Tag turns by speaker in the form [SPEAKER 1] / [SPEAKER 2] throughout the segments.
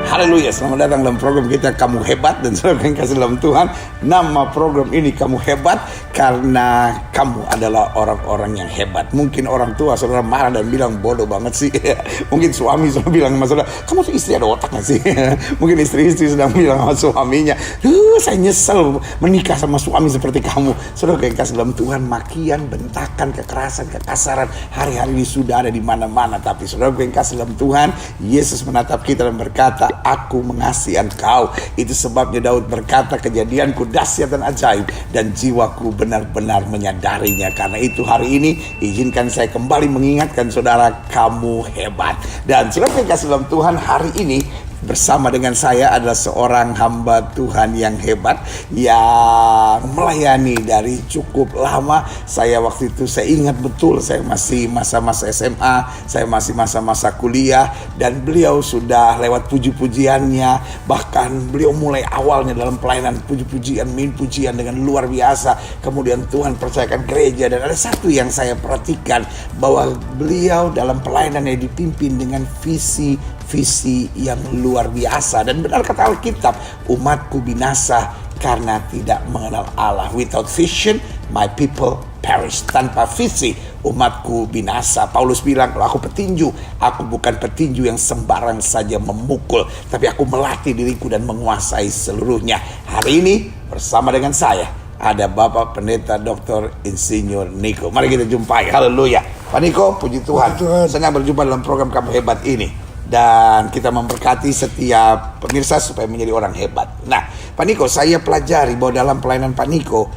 [SPEAKER 1] Haleluya, selamat datang dalam program kita Kamu Hebat. Dan saudara yang kasih dalam Tuhan, nama program ini Kamu Hebat karena kamu adalah orang-orang yang hebat. Mungkin orang tua saudara marah dan bilang bodoh banget sih. Mungkin suami sudah bilang sama saudara, kamu tuh istri ada otaknya sih. Mungkin istri-istri sedang bilang sama suaminya, saya nyesel menikah sama suami seperti kamu. Saudara yang kasih dalam Tuhan, makian, bentakan, kekerasan, kekasaran hari-hari ini sudah ada di mana-mana. Tapi saudara yang kasih dalam Tuhan, Yesus menatap kita dan berkata, aku mengasihi engkau. Itu sebabnya Daud berkata, kejadianku dahsyat dan ajaib, dan jiwaku benar-benar menyadarinya. Karena itu hari ini izinkan saya kembali mengingatkan saudara, kamu hebat. Dan saudara yang kasih dalam Tuhan, hari ini bersama dengan saya adalah seorang hamba Tuhan yang hebat, yang melayani dari cukup lama. Saya waktu itu, saya ingat betul, saya masih masa-masa SMA, saya masih masa-masa kuliah, dan beliau sudah lewat puji-pujiannya. Bahkan beliau mulai awalnya dalam pelayanan puji-pujian, main pujian dengan luar biasa. Kemudian Tuhan percayakan gereja, dan ada satu yang saya perhatikan, bahwa beliau dalam pelayanannya dipimpin dengan visi yang luar biasa. Dan benar kata Alkitab, umatku binasa karena tidak mengenal Allah. Without vision, my people perish. Tanpa visi, umatku binasa. Paulus bilang, kalau aku petinju, aku bukan petinju yang sembarang saja memukul, tapi aku melatih diriku dan menguasai seluruhnya. Hari ini bersama dengan saya ada Bapak Pendeta Dr. Insinyur Niko. Mari kita jumpai. Haleluya. Pak Niko, puji Tuhan. Senang berjumpa dalam program Kamu Hebat ini. Dan kita memberkati setiap pemirsa supaya menjadi orang hebat. Nah, Pak Niko, saya pelajari bahwa dalam pelayanan Pak Niko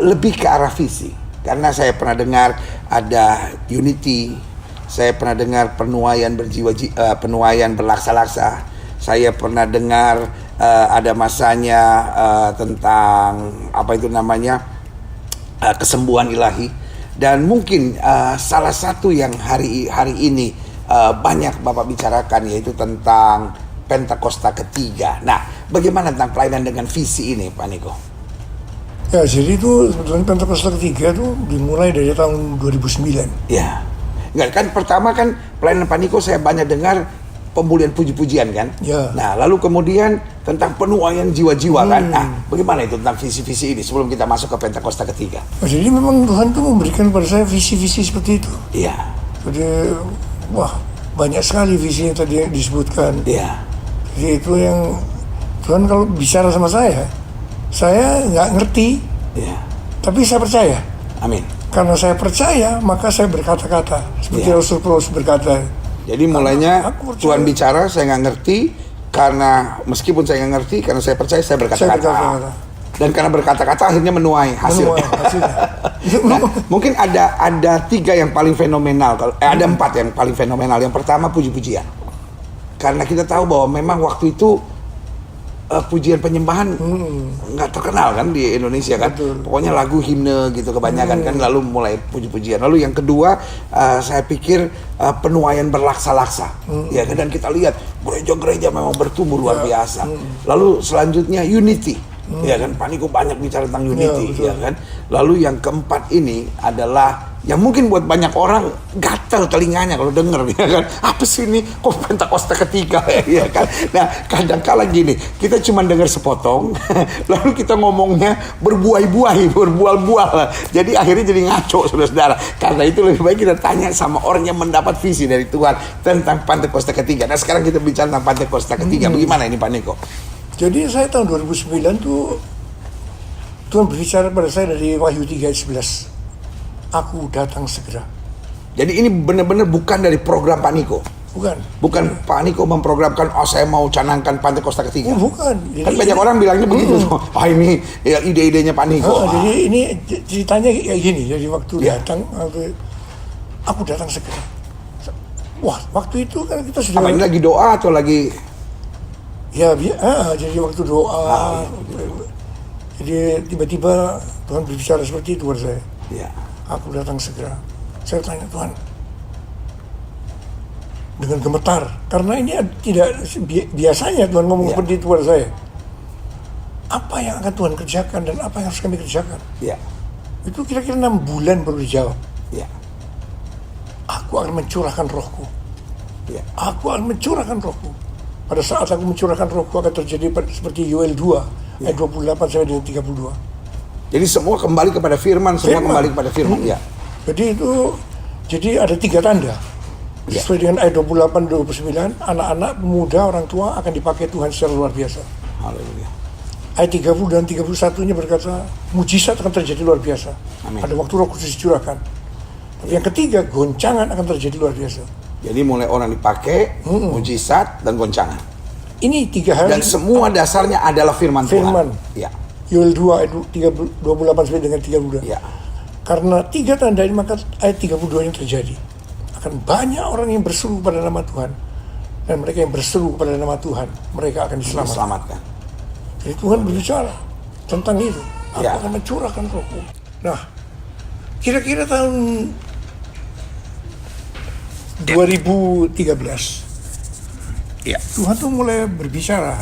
[SPEAKER 1] lebih ke arah visi. Karena saya pernah dengar ada unity, saya pernah dengar penuaian penuaian berlaksa-laksa. Saya pernah dengar ada masanya tentang apa itu namanya kesembuhan ilahi. Dan mungkin salah satu yang hari ini banyak Bapak bicarakan, yaitu tentang Pentakosta ketiga. Nah, bagaimana tentang pelayanan dengan visi ini, Pak Niko?
[SPEAKER 2] Ya, jadi itu sebetulnya Pentakosta ketiga itu dimulai dari tahun 2009.
[SPEAKER 1] Ya, enggak kan, pertama kan pelayanan Pak Niko saya banyak dengar pemulihan puji-pujian kan.
[SPEAKER 2] Ya.
[SPEAKER 1] Nah, lalu kemudian tentang penuaian jiwa-jiwa kan. Nah, bagaimana itu tentang visi-visi ini sebelum kita masuk ke Pentakosta ketiga?
[SPEAKER 2] Nah, jadi memang Tuhan tuh memberikan pada saya visi-visi seperti itu.
[SPEAKER 1] Iya.
[SPEAKER 2] Jadi, wah, banyak sekali visi yang tadi disebutkan.
[SPEAKER 1] Iya.
[SPEAKER 2] Jadi itu yang Tuhan kalau bicara sama saya nggak ngerti.
[SPEAKER 1] Iya.
[SPEAKER 2] Tapi saya percaya.
[SPEAKER 1] Amin.
[SPEAKER 2] Karena saya percaya, maka saya berkata-kata. Seperti Rasul Paulus berkata.
[SPEAKER 1] Jadi mulainya Tuhan bicara, saya nggak ngerti. Karena meskipun saya nggak ngerti, karena saya percaya, saya berkata-kata. Dan karena berkata-kata akhirnya menuai hasilnya. Nah, mungkin ada 3 yang paling fenomenal. Ada 4 yang paling fenomenal. Yang pertama puji-pujian. Karena kita tahu bahwa memang waktu itu pujian penyembahan nggak terkenal kan di Indonesia kan.
[SPEAKER 2] Betul.
[SPEAKER 1] Pokoknya lagu himne gitu kebanyakan kan, lalu mulai puji-pujian. Lalu yang kedua saya pikir penuaian berlaksa-laksa. Ya, dan kita lihat gereja-gereja memang bertumbuh luar biasa. Lalu selanjutnya unity. Ya kan, Pak Niko banyak bicara tentang unity, ya kan. Lalu yang keempat ini adalah yang mungkin buat banyak orang gatal telinganya kalau denger, ya kan. Apa sih ini, kok Pentakosta ketiga, ya kan. Nah, kadang-kala gini, kita cuma dengar sepotong, lalu kita ngomongnya berbual-bual. Jadi akhirnya jadi ngaco, saudara-saudara. Karena itu lebih baik kita tanya sama orang yang mendapat visi dari Tuhan tentang Pentakosta ketiga. Nah, sekarang kita bicara tentang Pentakosta ketiga. Bagaimana ini, Pak Niko?
[SPEAKER 2] Jadi saya tahun 2009 tuh Tuhan berbicara pada saya dari Wahyu 3 ayat 11. Aku datang segera.
[SPEAKER 1] Jadi ini benar-benar bukan dari program Pak Niko. Bukan Pak Niko memprogramkan, saya mau canangkan Pentakosta ketiga.
[SPEAKER 2] Bukan.
[SPEAKER 1] Jadi kan banyak orang bilangnya begitu. Ini ya ide-idenya Pak Niko.
[SPEAKER 2] Jadi ini ceritanya kayak gini. Jadi waktu datang, aku datang segera. Wah, waktu itu kan kita sudah.
[SPEAKER 1] Apa ini lagi doa atau lagi?
[SPEAKER 2] Ya, jadi waktu doa, jadi tiba-tiba Tuhan berbicara seperti itu buat saya.
[SPEAKER 1] Ya.
[SPEAKER 2] Aku datang segera. Saya tanya Tuhan dengan gemetar, karena ini tidak biasanya Tuhan ngomong seperti itu buat saya. Apa yang akan Tuhan kerjakan dan apa yang harus kami kerjakan?
[SPEAKER 1] Ya.
[SPEAKER 2] Itu kira-kira 6 bulan baru dijawab.
[SPEAKER 1] Ya.
[SPEAKER 2] Aku akan mencurahkan rohku.
[SPEAKER 1] Ya.
[SPEAKER 2] Aku akan mencurahkan rohku pada saat aku mencurahkan rohku akan terjadi seperti Yoel 2 ayat 28 sampai dengan 32.
[SPEAKER 1] Jadi semua kembali kepada firman, semua kembali kepada firman. Ya.
[SPEAKER 2] Jadi ada 3 tanda. Sesuai dengan ayat 28 29, anak-anak, pemuda, orang tua akan dipakai Tuhan secara luar biasa.
[SPEAKER 1] Haleluya.
[SPEAKER 2] Ayat 30 dan 31-nya berkata, mujizat akan terjadi luar biasa.
[SPEAKER 1] Amin.
[SPEAKER 2] Pada waktu Roh Kudus dicurahkan. Tapi yang ketiga, goncangan akan terjadi luar biasa.
[SPEAKER 1] Jadi mulai orang dipakai, mujizat dan goncangan.
[SPEAKER 2] Ini 3 hal.
[SPEAKER 1] Dan semua dasarnya adalah firman Tuhan.
[SPEAKER 2] Firman.
[SPEAKER 1] Ya.
[SPEAKER 2] Yoel 2 ayat 28 sampai dengan 32.
[SPEAKER 1] Ya.
[SPEAKER 2] Karena 3 tanda ini, maka ayat 32 yang terjadi. Akan banyak orang yang berseru pada nama Tuhan. Dan mereka yang berseru pada nama Tuhan, mereka akan diselamatkan. Jadi Tuhan berbicara tentang itu. Aku akan mencurahkan rohku. Nah, kira-kira tahun 2013,
[SPEAKER 1] Ya.
[SPEAKER 2] Tuhan tuh mulai berbicara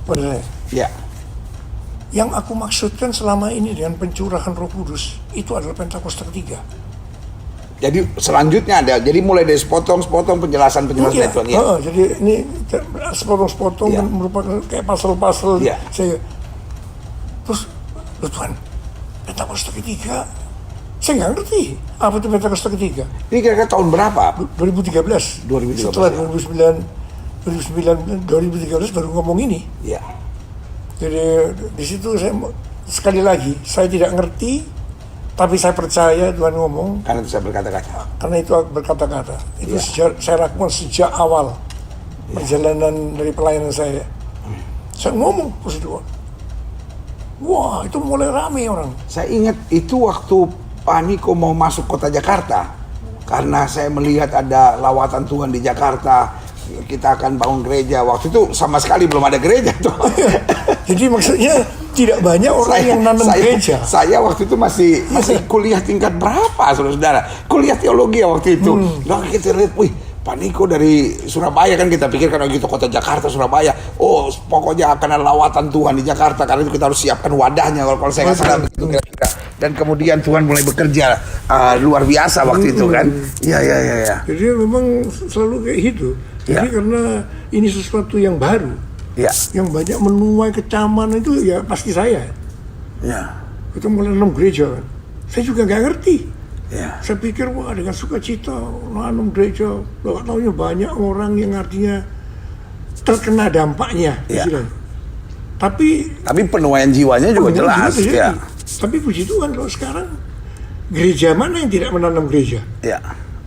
[SPEAKER 2] pada saya.
[SPEAKER 1] Ya.
[SPEAKER 2] Yang aku maksudkan selama ini dengan pencurahan Roh Kudus itu adalah Pentakosta ketiga.
[SPEAKER 1] Jadi selanjutnya ada, jadi mulai dari sepotong penjelasan
[SPEAKER 2] Iya,
[SPEAKER 1] Tuhan. Ya.
[SPEAKER 2] jadi ini sepotong-sepotong dan merupakan kayak pasal-pasal.
[SPEAKER 1] Iya.
[SPEAKER 2] Terus, loh Tuhan, Pentakosta ketiga, saya nggak ngerti apa itu Pentakosta ketiga.
[SPEAKER 1] Ini kira-kira tahun berapa?
[SPEAKER 2] 2013.
[SPEAKER 1] 2013,
[SPEAKER 2] Setelah
[SPEAKER 1] ya.
[SPEAKER 2] 2013 baru ngomong ini.
[SPEAKER 1] Ya.
[SPEAKER 2] Jadi di situ saya sekali lagi saya tidak ngerti, tapi saya percaya Tuhan ngomong.
[SPEAKER 1] Karena itu saya berkata-kata.
[SPEAKER 2] Karena itu berkata-kata. Itu saya lakukan sejak awal perjalanan dari pelayanan saya. Saya ngomong puji Tuhan. Wah, itu mulai rame orang.
[SPEAKER 1] Saya ingat itu waktu Pak Niko mau masuk kota Jakarta. Karena saya melihat ada lawatan Tuhan di Jakarta. Kita akan bangun gereja. Waktu itu sama sekali belum ada gereja tuh.
[SPEAKER 2] Jadi maksudnya tidak banyak orang yang nanam gereja.
[SPEAKER 1] Saya waktu itu masih kuliah tingkat berapa, saudara-saudara? Kuliah teologi waktu itu. Nah kita lihat, wih, Pak Niko dari Surabaya, kan kita pikirkan gitu, kota Jakarta, Surabaya. Oh, pokoknya akan ada lawatan Tuhan di Jakarta. Karena itu kita harus siapkan wadahnya. Kalau saya nggak salah begitu kira-kira. Dan kemudian Tuhan mulai bekerja luar biasa waktu itu kan. Iya.
[SPEAKER 2] Jadi memang selalu kayak gitu. Jadi karena ini sesuatu yang baru.
[SPEAKER 1] Ya.
[SPEAKER 2] Yang banyak menuai kecaman itu ya pasti saya.
[SPEAKER 1] Ya.
[SPEAKER 2] Itu mulai nanam gereja kan. Saya juga nggak ngerti.
[SPEAKER 1] Ya.
[SPEAKER 2] Saya pikir wah dengan sukacita nanam gereja. Loh, taunya banyak orang yang artinya terkena dampaknya.
[SPEAKER 1] Ya.
[SPEAKER 2] Tapi
[SPEAKER 1] penuaian jiwanya juga jelas. Ya.
[SPEAKER 2] Tapi puji Tuhan kalau sekarang gereja mana yang tidak menanam gereja?
[SPEAKER 1] Ya.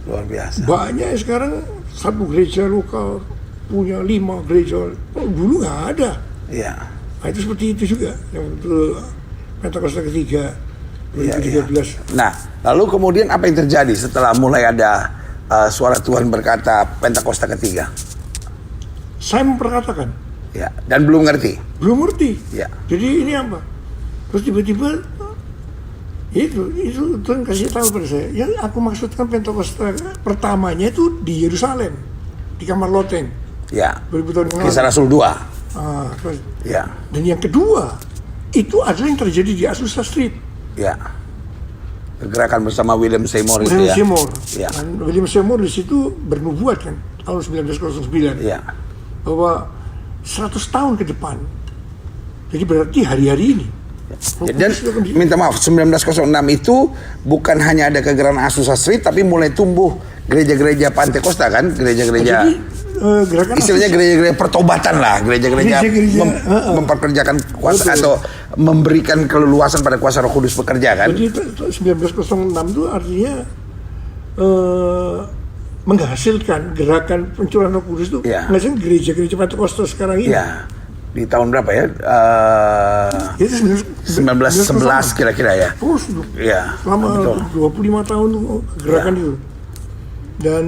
[SPEAKER 1] Luar biasa.
[SPEAKER 2] Banyak sekarang satu gereja lokal punya 5 gereja. Oh, dulu nggak ada.
[SPEAKER 1] Iya.
[SPEAKER 2] Nah, itu seperti itu juga yang itu Pentakosta ketiga 2013.
[SPEAKER 1] Ya. Nah, lalu kemudian apa yang terjadi setelah mulai ada suara Tuhan berkata Pentakosta ketiga?
[SPEAKER 2] Saya memperkatakan.
[SPEAKER 1] Ya. Dan belum ngerti.
[SPEAKER 2] Belum ngerti.
[SPEAKER 1] Ya.
[SPEAKER 2] Jadi ini apa? Terus tiba-tiba itu Tuhan kasih tahu pada saya. Yang aku maksudkan Pentakosta pertamanya itu di Yerusalem, di kamar loteng.
[SPEAKER 1] Ya.
[SPEAKER 2] 2000 tahun yang lalu.
[SPEAKER 1] Kisah Rasul 2.
[SPEAKER 2] Terus.
[SPEAKER 1] Ya.
[SPEAKER 2] Dan yang kedua itu adalah yang terjadi di Azusa Street.
[SPEAKER 1] Ya. Gerakan bersama William Seymour itu ya. Ya.
[SPEAKER 2] Dan William Seymour di situ bernubuat kan tahun 1909.
[SPEAKER 1] Ya.
[SPEAKER 2] Bahwa 100 tahun ke depan. Jadi berarti hari-hari ini.
[SPEAKER 1] Dan minta maaf, 1906 itu bukan hanya ada kegerakan Azusa Street, tapi mulai tumbuh gereja-gereja Pantekosta kan, gereja-gereja. Istilahnya gereja-gereja pertobatan lah, gereja-gereja memperkerjakan kuasa atau memberikan keleluasan pada kuasa Roh Kudus bekerja kan.
[SPEAKER 2] Jadi 1906 itu artinya menghasilkan gerakan pencurahan Roh Kudus itu menghasilkan gereja-gereja Pentakosta sekarang ini.
[SPEAKER 1] Ya. Di tahun berapa ya?
[SPEAKER 2] Itu
[SPEAKER 1] 1911 kira-kira ya.
[SPEAKER 2] Terus
[SPEAKER 1] ya,
[SPEAKER 2] selama
[SPEAKER 1] betul.
[SPEAKER 2] 25 tahun gerakan itu. Dan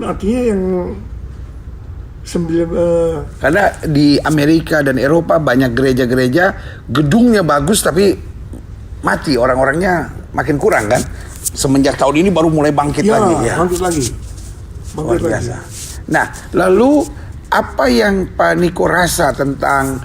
[SPEAKER 2] artinya yang
[SPEAKER 1] karena di Amerika dan Eropa banyak gereja-gereja gedungnya bagus tapi mati, orang-orangnya makin kurang kan. Semenjak tahun ini baru mulai bangkit lagi ya.
[SPEAKER 2] Bangkit lagi.
[SPEAKER 1] Luar biasa. Nah, lalu apa yang Pak Niko rasa tentang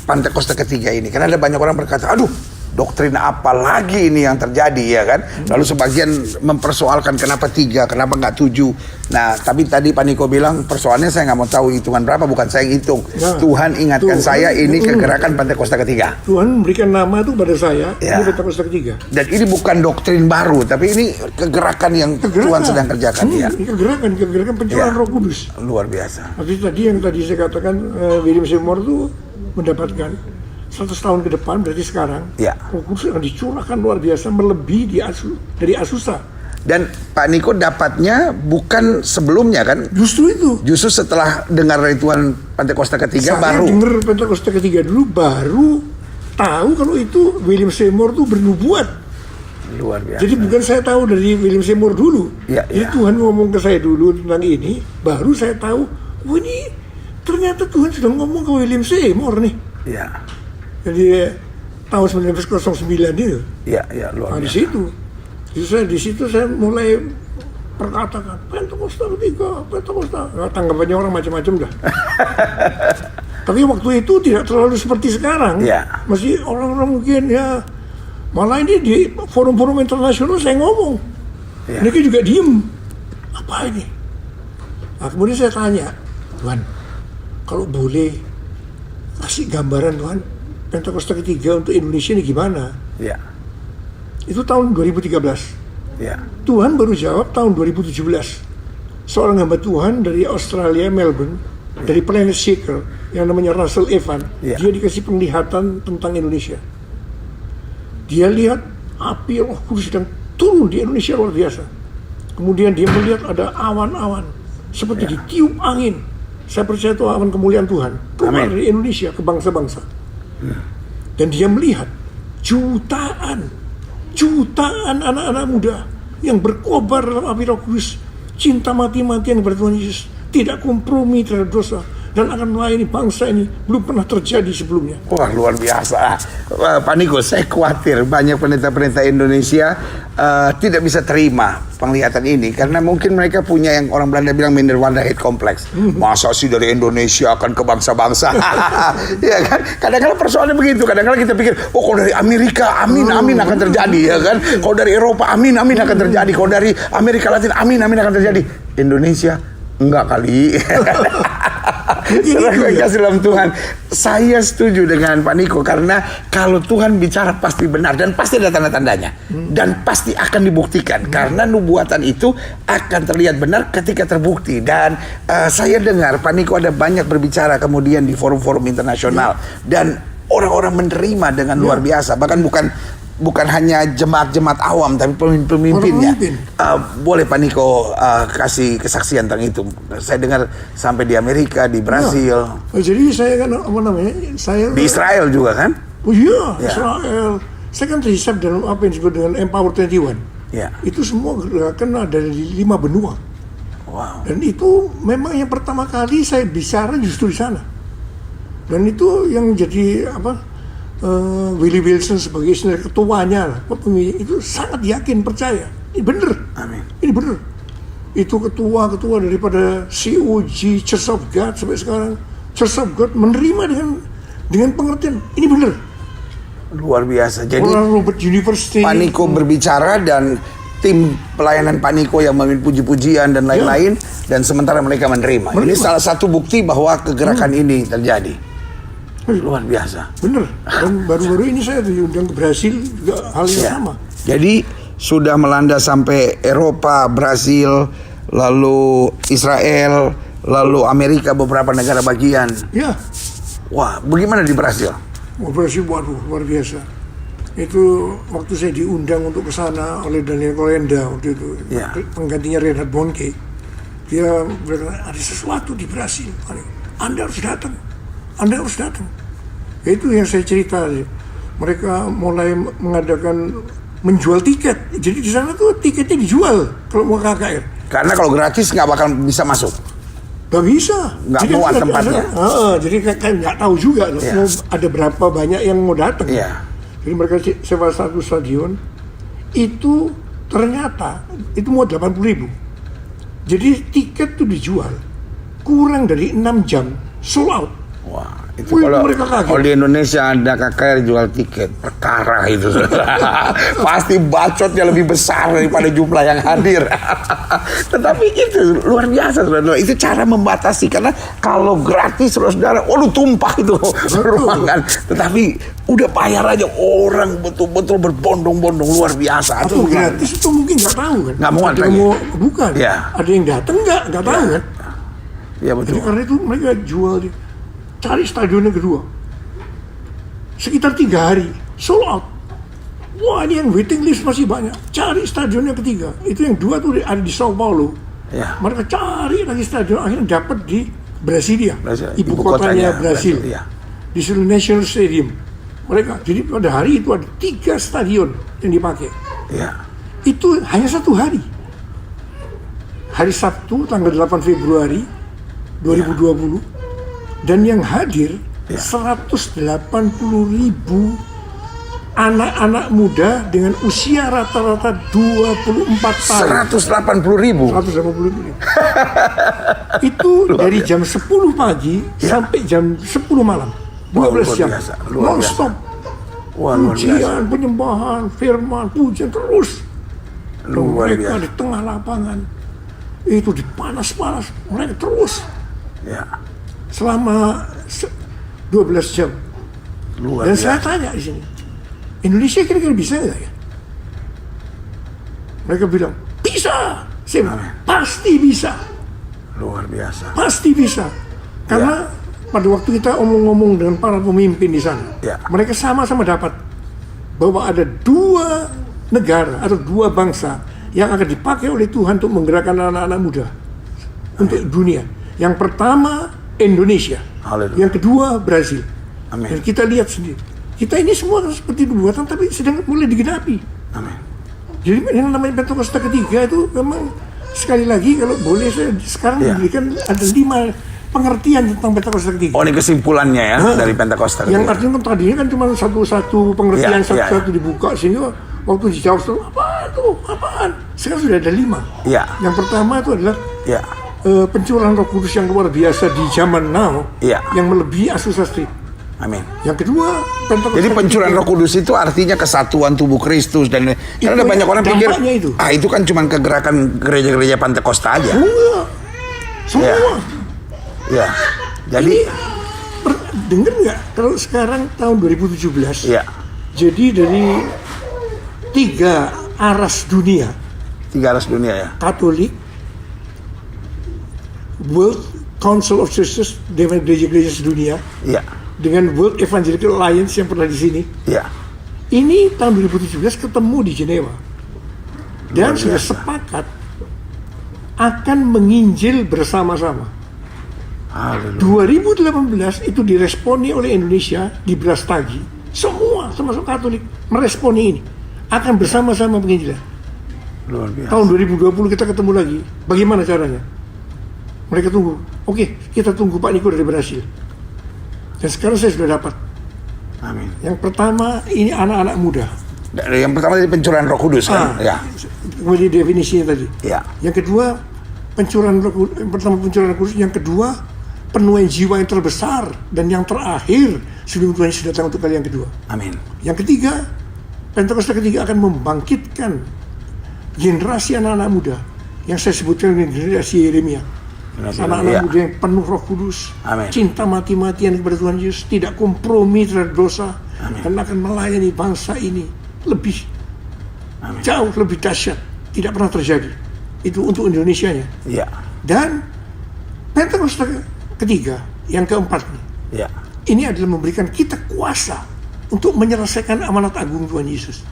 [SPEAKER 1] Pentakosta ketiga ini? Karena ada banyak orang berkata, aduh, doktrin apa lagi ini yang terjadi ya kan? Lalu sebagian mempersoalkan kenapa 3, kenapa nggak 7. Nah, tapi tadi Pak Niko bilang persoalannya saya nggak mau tahu hitungan berapa, bukan saya yang hitung.
[SPEAKER 2] Nah,
[SPEAKER 1] Tuhan ingatkan saya ini kegerakan Pentakosta ketiga.
[SPEAKER 2] Tuhan memberikan nama itu pada saya,
[SPEAKER 1] Ya.
[SPEAKER 2] ini Pentakosta ketiga.
[SPEAKER 1] Dan ini bukan doktrin baru, tapi ini kegerakan yang Tuhan sedang kerjakan ya.
[SPEAKER 2] Ini kegerakan pencurahan
[SPEAKER 1] Ya.
[SPEAKER 2] Roh Kudus.
[SPEAKER 1] Luar biasa.
[SPEAKER 2] Tadi yang saya katakan William Seymour itu mendapatkan 100 tahun ke depan, berarti sekarang
[SPEAKER 1] Ya.
[SPEAKER 2] Roh Kudus akan dicurahkan luar biasa, melebihi dari Azusa.
[SPEAKER 1] Dan Pak Niko dapatnya bukan sebelumnya kan?
[SPEAKER 2] Justru itu.
[SPEAKER 1] Justru setelah dengar dari Tuhan Pentakosta ketiga
[SPEAKER 2] Saya
[SPEAKER 1] baru.
[SPEAKER 2] dengar Pentakosta ketiga dulu, baru tahu kalau itu William Seymour itu bernubuat.
[SPEAKER 1] Luar biasa.
[SPEAKER 2] Jadi bukan saya tahu dari William Seymour dulu.
[SPEAKER 1] Ya,
[SPEAKER 2] Jadi
[SPEAKER 1] ya.
[SPEAKER 2] Tuhan ngomong ke saya dulu tentang ini, baru saya tahu, oh ini ternyata Tuhan sudah ngomong ke William Seymour nih.
[SPEAKER 1] Ya.
[SPEAKER 2] Jadi tahun 1909 itu.
[SPEAKER 1] Ya, luar
[SPEAKER 2] Nah,
[SPEAKER 1] biasa.
[SPEAKER 2] di situ saya mulai perkatakan Pentakosta ketiga, Pentakosta. Nah, tanggapannya orang macam-macam dah. Tapi waktu itu tidak terlalu seperti sekarang.
[SPEAKER 1] Ya.
[SPEAKER 2] Masih orang-orang mungkin ya, malah ini di forum-forum internasional saya ngomong.
[SPEAKER 1] Ya.
[SPEAKER 2] Mereka juga diem. Apa ini? Nah, kemudian saya tanya, Tuhan, kalau boleh kasih gambaran Tuhan, Pentakosta ketiga untuk Indonesia ini gimana?
[SPEAKER 1] Ya.
[SPEAKER 2] Itu tahun 2013.
[SPEAKER 1] Ya.
[SPEAKER 2] Tuhan baru jawab tahun 2017. Seorang hamba Tuhan dari Australia, Melbourne, dari Planet Seeker, yang namanya Russell Evan,
[SPEAKER 1] Ya.
[SPEAKER 2] dia dikasih penglihatan tentang Indonesia. Dia lihat api Roh Kudus sedang turun di Indonesia luar biasa. Kemudian dia melihat ada awan-awan seperti ditiup angin. Saya percaya itu awan kemuliaan Tuhan keluar
[SPEAKER 1] Amin.
[SPEAKER 2] dari Indonesia ke bangsa-bangsa. Dan dia melihat jutaan anak-anak muda yang berkobar dalam api Roh Kudus, cinta mati-matian kepada Tuhan Yesus, tidak kompromi terhadap dosa, dan akan melayani bangsa ini belum pernah terjadi sebelumnya.
[SPEAKER 1] Wah, luar biasa. Pak Niko, saya khawatir banyak pendeta-pendeta Indonesia tidak bisa terima penglihatan ini karena mungkin mereka punya yang orang Belanda bilang Minderwaardigheid kompleks. Masa sih dari Indonesia akan ke bangsa-bangsa? Ya kan? Kadang-kadang persoalannya begitu. Kadang-kadang kita pikir, oh kalau dari Amerika, amin akan terjadi, ya kan? Kalau dari Eropa, amin akan terjadi. Kalau dari Amerika Latin, amin akan terjadi. Indonesia enggak kali. Saudara kasih dalam Tuhan, saya setuju dengan Pak Niko karena kalau Tuhan bicara pasti benar dan pasti ada tanda-tandanya dan pasti akan dibuktikan karena nubuatan itu akan terlihat benar ketika terbukti. Dan saya dengar Pak Niko ada banyak berbicara kemudian di forum-forum internasional dan orang-orang menerima dengan luar biasa, bahkan bukan hanya jemaat-jemaat awam tapi pemimpin-pemimpinnya. Boleh Pak Niko kasih kesaksian tentang itu? Saya dengar sampai di Amerika, di Brasil,
[SPEAKER 2] Jadi saya kan
[SPEAKER 1] di Israel juga kan?
[SPEAKER 2] Oh iya,
[SPEAKER 1] Ya.
[SPEAKER 2] Israel. Saya kan terhisap dalam apa yang disebut dengan Empower 21.
[SPEAKER 1] Ya.
[SPEAKER 2] Itu semua gerakan ada di 5 benua.
[SPEAKER 1] Wow.
[SPEAKER 2] Dan itu memang yang pertama kali saya bicara justru di sana. Dan itu yang jadi Willie Wilson sebagai ketuanya, itu sangat yakin, percaya. Ini benar.
[SPEAKER 1] Amin.
[SPEAKER 2] Ini benar. Itu ketua daripada COG Church of God sampai sekarang, Church of God menerima dengan pengertian ini benar.
[SPEAKER 1] Luar biasa. Jadi
[SPEAKER 2] Orang Robert University.
[SPEAKER 1] Pak Niko berbicara dan tim pelayanan Pak Niko yang memimpin puji-pujian dan lain-lain, dan sementara mereka menerima. Ini salah satu bukti bahwa kegerakan ini terjadi. Luar biasa.
[SPEAKER 2] Benar. Dan baru-baru ini saya diundang ke Brasil juga hal yang sama.
[SPEAKER 1] Jadi sudah melanda sampai Eropa, Brasil, lalu Israel, lalu Amerika, beberapa negara bagian.
[SPEAKER 2] Ya,
[SPEAKER 1] Wah, bagaimana di Brasil?
[SPEAKER 2] Brasil, waduh, luar biasa. Itu waktu saya diundang untuk ke sana oleh Daniel Kolenda waktu itu,
[SPEAKER 1] Ya.
[SPEAKER 2] penggantinya Reinhard Bonnke. Dia berkata, ada sesuatu di Brasil. Anda harus datang. Itu yang saya cerita. Mereka mulai mengadakan menjual tiket. Jadi di sana tuh tiketnya dijual kalau mau KKR.
[SPEAKER 1] Karena kalau gratis nggak bakal bisa masuk.
[SPEAKER 2] Gak bisa.
[SPEAKER 1] Nggak
[SPEAKER 2] Jadi
[SPEAKER 1] muat tempatnya.
[SPEAKER 2] jadi kan nggak tahu juga loh,
[SPEAKER 1] Ya.
[SPEAKER 2] mau ada berapa banyak yang mau datang.
[SPEAKER 1] Iya.
[SPEAKER 2] Jadi mereka sewa satu stadion. Itu ternyata itu mau 80.000. Jadi tiket tuh dijual kurang dari 6 jam sold out.
[SPEAKER 1] Wah, Itu kalau di Indonesia ada KKR jual tiket, perkara itu. Pasti bacotnya lebih besar daripada jumlah yang hadir. Tetapi itu luar biasa, saudara. Itu cara membatasi, karena kalau gratis, saudara, waduh tumpah itu ruangan. Tetapi udah bayar aja, orang betul-betul berbondong-bondong, luar biasa.
[SPEAKER 2] Atau gratis itu mungkin nggak tahu kan?
[SPEAKER 1] Nggak mau lagi.
[SPEAKER 2] Bukan. Ya. Ada yang datang nggak tahu kan?
[SPEAKER 1] Iya betul.
[SPEAKER 2] Jadi karena itu mereka jual. Cari stadion yang kedua, sekitar 3 hari sold out. Wah, ini yang waiting list masih banyak. Cari stadion yang ketiga, itu yang 2 tuh ada di Sao Paulo. Ya. Mereka cari lagi stadion, akhirnya dapat di Brasilia, ibu kotanya Brasil, ya. Di seluruh National Stadium. Mereka, jadi pada hari itu ada 3 stadion yang dipakai. Ya. Itu hanya 1 hari. Hari Sabtu tanggal 8 Februari 2020. Ya. Dan yang hadir 180.000 anak-anak muda dengan usia rata-rata 24 tahun.
[SPEAKER 1] 180.000?
[SPEAKER 2] 180.000. Itu dari jam 10 pagi sampai jam 10 malam. 12 jam. Non-stop. Pujian, penyembahan, firman, pujian terus. Mereka di tengah lapangan. Itu dipanas-panas. Mereka terus. Ya. Selama 12 jam. Dan saya tanya di sini, Indonesia kira-kira bisa nggak ya? Mereka bilang bisa. Saya bilang, pasti bisa.
[SPEAKER 1] Luar biasa.
[SPEAKER 2] Pasti bisa. Karena pada waktu kita omong-omong dengan para pemimpin di sana, mereka sama-sama dapat bahwa ada 2 negara atau 2 bangsa yang akan dipakai oleh Tuhan untuk menggerakkan anak-anak muda untuk dunia. Yang pertama Indonesia, yang kedua Brasil. Amin. Dan kita lihat sendiri, kita ini semua seperti nubuatan tapi sedang mulai digenapi. Amin. Jadi yang namanya Pentakosta ketiga itu memang sekali lagi kalau boleh saya sekarang diberikan ada 5 pengertian tentang Pentakosta ketiga.
[SPEAKER 1] Oh, ini kesimpulannya ya dari Pentakosta ketiga.
[SPEAKER 2] Yang artinya kan tadinya kan cuma satu pengertian satu dibuka sehingga waktu dijawab itu apaan? Sekarang sudah ada 5. Ya. Yang pertama itu adalah pencurahan Roh Kudus yang luar biasa di zaman now, yang melebihi asal-asal. Amin. Yang kedua,
[SPEAKER 1] jadi pencurahan Roh Kudus itu artinya kesatuan tubuh Kristus, dan karena ada banyak orang pikir itu kan cuma kegerakan gereja-gereja Pentakosta aja.
[SPEAKER 2] Semua.
[SPEAKER 1] Ya. Jadi
[SPEAKER 2] dengar nggak kalau sekarang tahun 2017? Jadi dari 3 aras dunia.
[SPEAKER 1] 3 aras dunia ya.
[SPEAKER 2] Katolik, World Council of Churches, dengan gereja-gereja sedunia, dengan World Evangelical Alliance yang pernah di sini. Ini tahun 2017 ketemu di Jenewa dan sudah sepakat akan menginjil bersama-sama. 2018 itu diresponi oleh Indonesia di Brastagi. Semua termasuk Katolik meresponi ini, akan bersama-sama menginjil. Tahun 2020 kita ketemu lagi. Bagaimana caranya? Mereka tunggu. Oke, kita tunggu Pak Niko dari Brasil. Dan sekarang saya sudah dapat. Amin. Yang pertama ini anak-anak muda.
[SPEAKER 1] Yang pertama tadi pencurahan Roh Kudus kan?
[SPEAKER 2] Kemudian definisinya tadi. Yang kedua pencurahan Roh Kudus. Pertama pencurahan Roh Kudus. Yang kedua penuaian jiwa yang terbesar, dan yang terakhir sebelum Tuhan Yesus datang untuk kali yang kedua. Amin. Yang ketiga, Pentakosta ketiga akan membangkitkan generasi anak-anak muda yang saya sebutkan generasi Yeremia. Anak-anak muda yang penuh Roh Kudus, cinta mati-matian kepada Tuhan Yesus, tidak kompromi terhadap dosa, dan akan melayani bangsa ini lebih jauh lebih dahsyat, tidak pernah terjadi. Itu untuk Indonesianya. Dan Pentakosta ketiga, yang keempat ini adalah memberikan kita kuasa untuk menyelesaikan amanat agung Tuhan Yesus.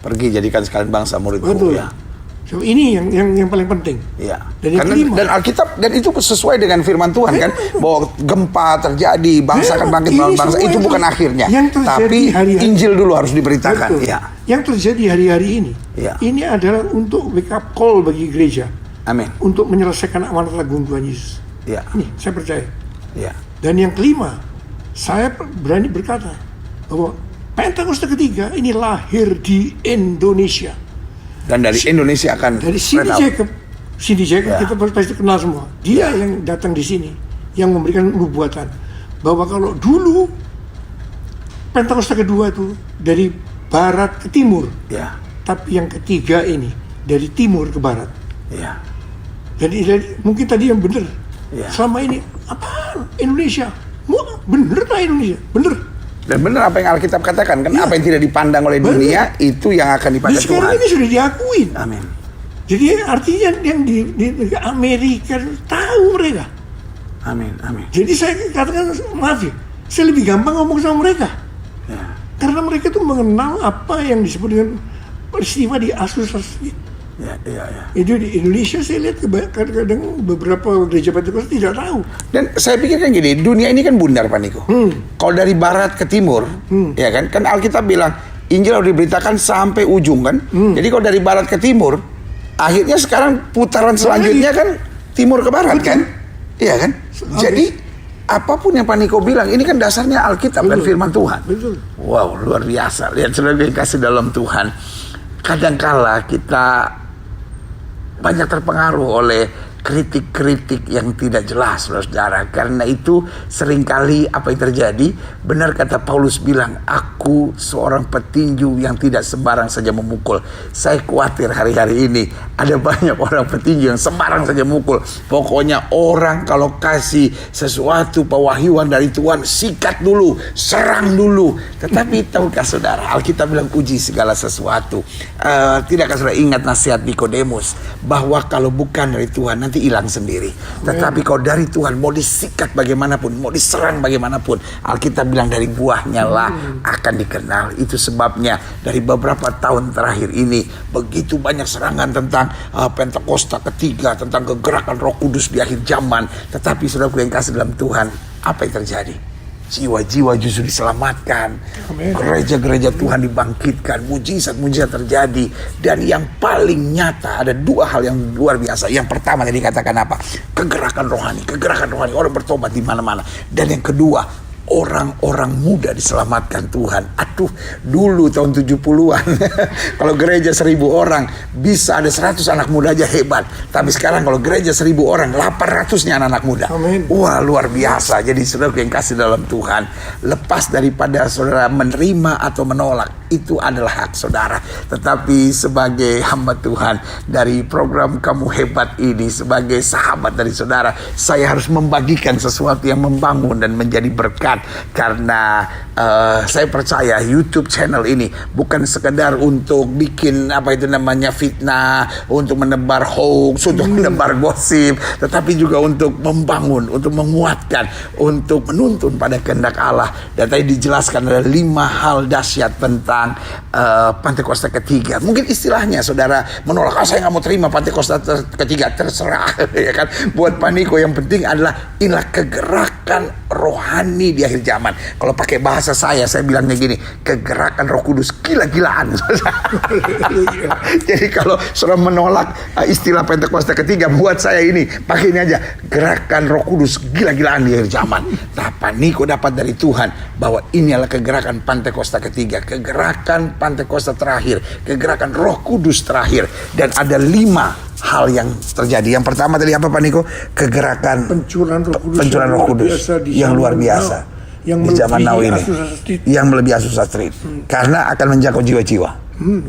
[SPEAKER 2] Pergi jadikan sekalian bangsa murid-murid. Betul. So, ini yang paling penting. Dan yang kelima,
[SPEAKER 1] dan Alkitab, dan itu sesuai dengan firman Tuhan kan, bahwa gempa terjadi, bangsa akan bangkit melawan bangsa, itu bukan akhirnya. Tapi hari-hari, Injil dulu harus diberitakan.
[SPEAKER 2] Yang terjadi hari-hari ini adalah untuk wake up call bagi gereja. Amin. Untuk menyelesaikan amanat agung Tuhan Yesus. Ini saya percaya. Dan yang kelima, saya berani berkata bahwa Pentakosta ketiga ini lahir di Indonesia.
[SPEAKER 1] Dan dari Indonesia akan
[SPEAKER 2] dari Cindy Jacob kita pasti kenal semua. Dia yang datang di sini, yang memberikan nubuatan bahwa kalau dulu Pentakosta kedua itu dari barat ke timur,
[SPEAKER 1] Ya.
[SPEAKER 2] tapi yang ketiga ini dari timur ke barat.
[SPEAKER 1] Ya.
[SPEAKER 2] Jadi mungkin tadi yang benar.
[SPEAKER 1] Ya.
[SPEAKER 2] Selama ini apaan Indonesia? Bener lah Indonesia, bener.
[SPEAKER 1] Dan benar apa yang Alkitab katakan kan,
[SPEAKER 2] Ya.
[SPEAKER 1] apa yang tidak dipandang oleh
[SPEAKER 2] Benar.
[SPEAKER 1] dunia itu yang akan
[SPEAKER 2] Jadi
[SPEAKER 1] dipandang
[SPEAKER 2] sekarang
[SPEAKER 1] Tuhan.
[SPEAKER 2] ini sudah diakuin.
[SPEAKER 1] Amin.
[SPEAKER 2] Jadi artinya yang di Amerika tahu mereka.
[SPEAKER 1] Amin. Amin.
[SPEAKER 2] Jadi saya katakan, maaf ya, saya lebih gampang ngomong sama mereka.
[SPEAKER 1] Ya.
[SPEAKER 2] Karena mereka tuh mengenal apa yang disebut dengan peristiwa di Azusa Street.
[SPEAKER 1] Ya, ya, ya.
[SPEAKER 2] Itu di Indonesia saya lihat kadang-kadang beberapa gereja Pentakosta tidak tahu.
[SPEAKER 1] Dan saya pikir kan gini, dunia ini kan bundar, Pak Niko. Kalau dari barat ke timur, ya kan Alkitab bilang Injil harus diberitakan sampai ujung kan. Jadi kalau dari barat ke timur, akhirnya sekarang putaran selanjutnya kan timur ke barat.
[SPEAKER 2] Betul.
[SPEAKER 1] Kan, iya kan. Jadi apapun yang Pak Niko bilang, ini kan dasarnya Alkitab dan firman Tuhan.
[SPEAKER 2] Betul.
[SPEAKER 1] Wow, luar biasa. Lihat saudara yang kasih dalam Tuhan. Kadangkala kita banyak terpengaruh oleh kritik-kritik yang tidak jelas, saudara. Karena itu seringkali apa yang terjadi, benar kata Paulus bilang, aku seorang petinju yang tidak sembarang saja memukul. Saya khawatir hari-hari ini ada banyak orang petinju yang sembarang saja memukul. Pokoknya orang kalau kasih sesuatu pewahyuan dari Tuhan, sikat dulu, serang dulu. Tetapi tahukah saudara, Alkitab bilang uji segala sesuatu. Tidakkah saudara ingat nasihat Nikodemus, bahwa kalau bukan dari Tuhan nanti hilang sendiri. Tetapi kalau dari Tuhan, mau disikat bagaimanapun, mau diserang bagaimanapun, Alkitab bilang dari buahnya lah akan dikenal. Itu sebabnya dari beberapa tahun terakhir ini begitu banyak serangan tentang Pentakosta ketiga, tentang kegerakan Roh Kudus di akhir zaman. Tetapi saudaraku yang kasih dalam Tuhan, apa yang terjadi? Jiwa-jiwa justru diselamatkan.
[SPEAKER 2] Amin.
[SPEAKER 1] Gereja-gereja Tuhan dibangkitkan, mujizat-mujizat terjadi. Dan yang paling nyata, ada dua hal yang luar biasa. Yang pertama yang dikatakan apa? Kegerakan rohani, orang bertobat di mana-mana. Dan yang kedua, orang-orang muda diselamatkan Tuhan. Aduh, dulu tahun 70-an kalau gereja 1000 orang bisa ada 100 anak muda aja hebat. Tapi sekarang kalau gereja 1000 orang, 800-nya anak muda.
[SPEAKER 2] Amin.
[SPEAKER 1] Wah, luar biasa. Jadi saudara yang kasih dalam Tuhan, lepas daripada saudara menerima atau menolak, itu adalah hak saudara. Tetapi sebagai hamba Tuhan dari program Kamu Hebat ini, sebagai sahabat dari saudara, saya harus membagikan sesuatu yang membangun dan menjadi berkat. Karena saya percaya YouTube channel ini bukan sekedar untuk bikin apa itu namanya fitnah, untuk menebar hoax, untuk menebar gosip, tetapi juga untuk membangun, untuk menguatkan, untuk menuntun pada kehendak Allah. Dan tadi dijelaskan ada 5 hal dahsyat tentang Pentakosta ketiga. Mungkin istilahnya saudara menolak, saya nggak mau terima Pentakosta ketiga, terserah ya kan. Buat Pak Niko yang penting adalah inilah kegerakan rohani di akhir zaman. Kalau pakai bahasa saya bilangnya gini, kegerakan Roh Kudus gila-gilaan. Jadi kalau saudara menolak istilah Pentakosta ketiga, buat saya ini pakai ini aja, gerakan Roh Kudus gila-gilaan di akhir zaman. Nah, Pak Niko dapat dari Tuhan bahwa ini adalah kegerakan Pentakosta ketiga, kegerakan Pentakosta terakhir, kegerakan Roh Kudus terakhir. Dan ada 5 hal yang terjadi. Yang pertama tadi apa Pak Niko? Kegerakan
[SPEAKER 2] Pencurahan Roh Kudus
[SPEAKER 1] yang luar biasa
[SPEAKER 2] yang
[SPEAKER 1] di zaman now ini, yang melebihi Azusa Street, karena akan menjangkau jiwa-jiwa.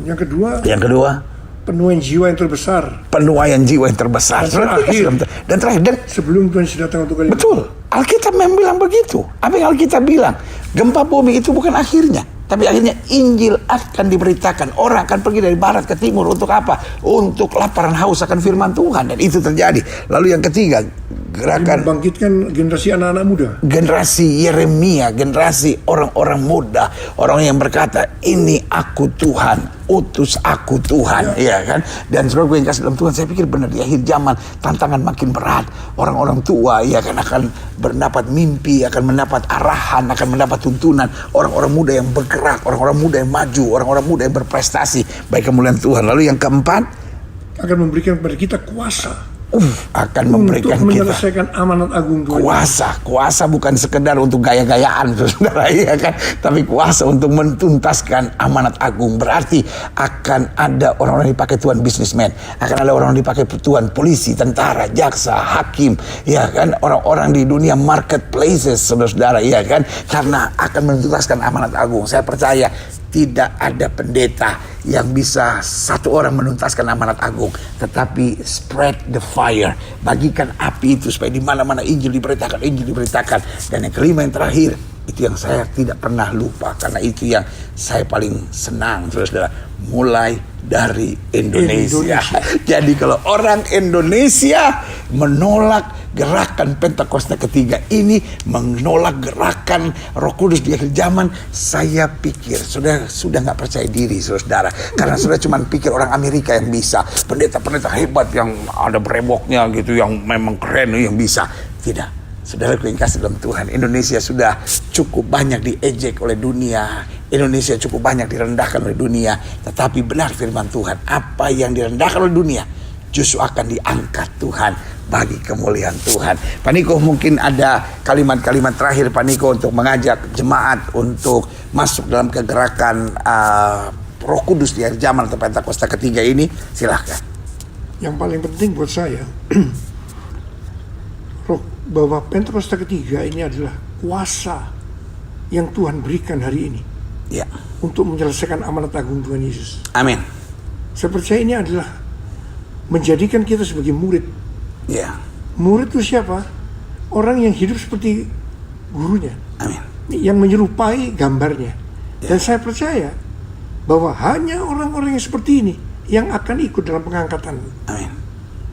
[SPEAKER 1] Yang kedua,
[SPEAKER 2] penuaian jiwa yang terbesar.
[SPEAKER 1] Penuaian jiwa yang terbesar. Dan terakhir, dan
[SPEAKER 2] sebelum Tuhan Yesus datang untuk kali.
[SPEAKER 1] Betul. Alkitab memang bilang begitu. Apa yang Alkitab bilang? Gempa bumi itu bukan akhirnya, tapi akhirnya Injil akan diberitakan. Orang akan pergi dari barat ke timur untuk apa? Untuk laparan haus akan firman Tuhan. Dan itu terjadi. Lalu yang ketiga, gerakan
[SPEAKER 2] membangkitkan generasi anak-anak muda.
[SPEAKER 1] Generasi Yeremia, generasi orang-orang muda, orang yang berkata, ini aku Tuhan, utus aku Tuhan, ya kan? Dan saudara gue yang kasih dalam Tuhan, saya pikir benar di akhir zaman tantangan makin berat. Orang-orang tua ya kan akan mendapat mimpi, akan mendapat arahan, akan mendapat tuntunan. Orang-orang muda yang bergerak, orang-orang muda yang maju, orang-orang muda yang berprestasi, baik kemuliaan Tuhan. Lalu yang keempat,
[SPEAKER 2] akan memberikan kepada kita kuasa.
[SPEAKER 1] akan memberikan
[SPEAKER 2] untuk
[SPEAKER 1] kita
[SPEAKER 2] menyelesaikan amanat agung Tuhan.
[SPEAKER 1] kuasa bukan sekedar untuk gaya-gayaan, saudara, ya kan, tapi kuasa untuk mentuntaskan amanat agung. Berarti akan ada orang-orang dipakai Tuhan bisnismen, akan ada orang dipakai Tuhan polisi, tentara, jaksa, hakim, ya kan, orang-orang di dunia marketplaces, saudara, ya kan, karena akan menuntaskan amanat agung. Saya percaya tidak ada pendeta yang bisa satu orang menuntaskan amanat agung, tetapi spread the fire, bagikan api itu supaya di mana-mana Injil diberitakan, Dan yang kelima, yang terakhir, itu yang saya tidak pernah lupa, karena itu yang saya paling senang, saudara, mulai dari Indonesia. Jadi kalau orang Indonesia menolak gerakan Pentakosta ketiga ini, menolak gerakan Roh Kudus di akhir zaman, saya pikir sudah nggak percaya diri, saudara, karena sudah cuma pikir orang Amerika yang bisa, pendeta-pendeta hebat yang ada brewoknya gitu, yang memang keren yang bisa. Tidak, saudaraku yang kasih dalam Tuhan, Indonesia sudah cukup banyak diejek oleh dunia, Indonesia cukup banyak direndahkan oleh dunia, tetapi benar firman Tuhan, apa yang direndahkan oleh dunia justru akan diangkat Tuhan bagi kemuliaan Tuhan. Pak Niko, mungkin ada kalimat-kalimat terakhir Pak Niko untuk mengajak jemaat untuk masuk dalam kegerakan Roh Kudus di akhir zaman atau Pentakosta ketiga ini, silahkan.
[SPEAKER 2] Yang paling penting buat saya bahwa Pentakosta ketiga ini adalah kuasa yang Tuhan berikan hari ini,
[SPEAKER 1] ya,
[SPEAKER 2] untuk menyelesaikan amanat agung Tuhan Yesus.
[SPEAKER 1] Amin.
[SPEAKER 2] Saya percaya ini adalah menjadikan kita sebagai murid.
[SPEAKER 1] Ya.
[SPEAKER 2] Murid itu siapa? Orang yang hidup seperti gurunya.
[SPEAKER 1] Amin.
[SPEAKER 2] Yang menyerupai gambarnya.
[SPEAKER 1] Ya.
[SPEAKER 2] Dan saya percaya bahwa hanya orang-orang yang seperti ini yang akan ikut dalam pengangkatan.
[SPEAKER 1] Amin.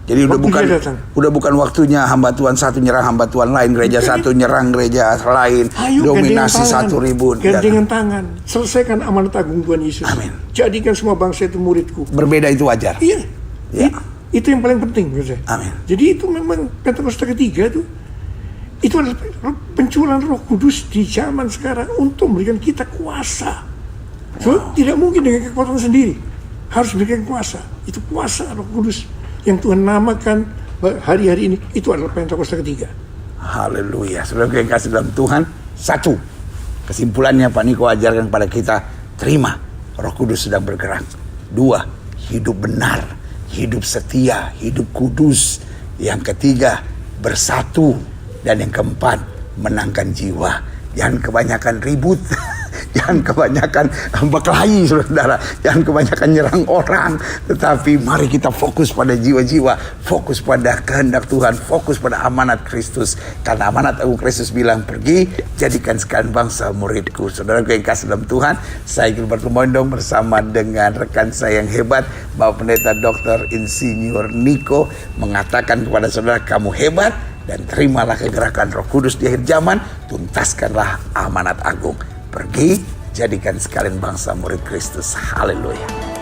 [SPEAKER 1] Jadi udah bukan waktunya hamba Tuhan satu nyerang hamba Tuhan lain, gereja satu nyerang gereja lain, dominasi 1.000.
[SPEAKER 2] Gandengan tangan, selesaikan amanat agung Tuhan Yesus.
[SPEAKER 1] Amin.
[SPEAKER 2] Jadikan semua bangsa itu muridku.
[SPEAKER 1] Berbeda itu wajar.
[SPEAKER 2] Iya.
[SPEAKER 1] Ya.
[SPEAKER 2] Itu yang paling penting menurut saya.
[SPEAKER 1] Amin.
[SPEAKER 2] Jadi itu memang Pentakosta ketiga itu adalah pencurahan Roh Kudus di zaman sekarang untuk memberikan kita kuasa. So, tidak mungkin dengan kekuatan sendiri, harus berikan kuasa. Itu kuasa Roh Kudus yang Tuhan namakan hari-hari ini, itu adalah Pentakosta ketiga.
[SPEAKER 1] Haleluya. Saudara yang kasih dalam Tuhan, satu, kesimpulannya Pak Niko ajarkan kepada kita, terima Roh Kudus sedang bergerak. Dua, hidup benar, hidup setia, hidup kudus. Yang ketiga, bersatu. Dan yang keempat, menangkan jiwa. Jangan kebanyakan ribut, jangan kebanyakan berkelahi, saudara, jangan kebanyakan nyerang orang, tetapi mari kita fokus pada jiwa-jiwa, fokus pada kehendak Tuhan, fokus pada amanat Kristus. Karena amanat agung Kristus bilang, pergi jadikan sekalian bangsa muridku. Saudara yang kasih dalam Tuhan, saya Gilbert Lumondong bersama dengan rekan saya yang hebat, Bapak Pendeta Dr. Insinyur Niko, mengatakan kepada saudara, kamu hebat, dan terimalah kegerakan Roh Kudus di akhir zaman, tuntaskanlah amanat agung. Pergi, jadikan sekalian bangsa murid Kristus. Haleluya.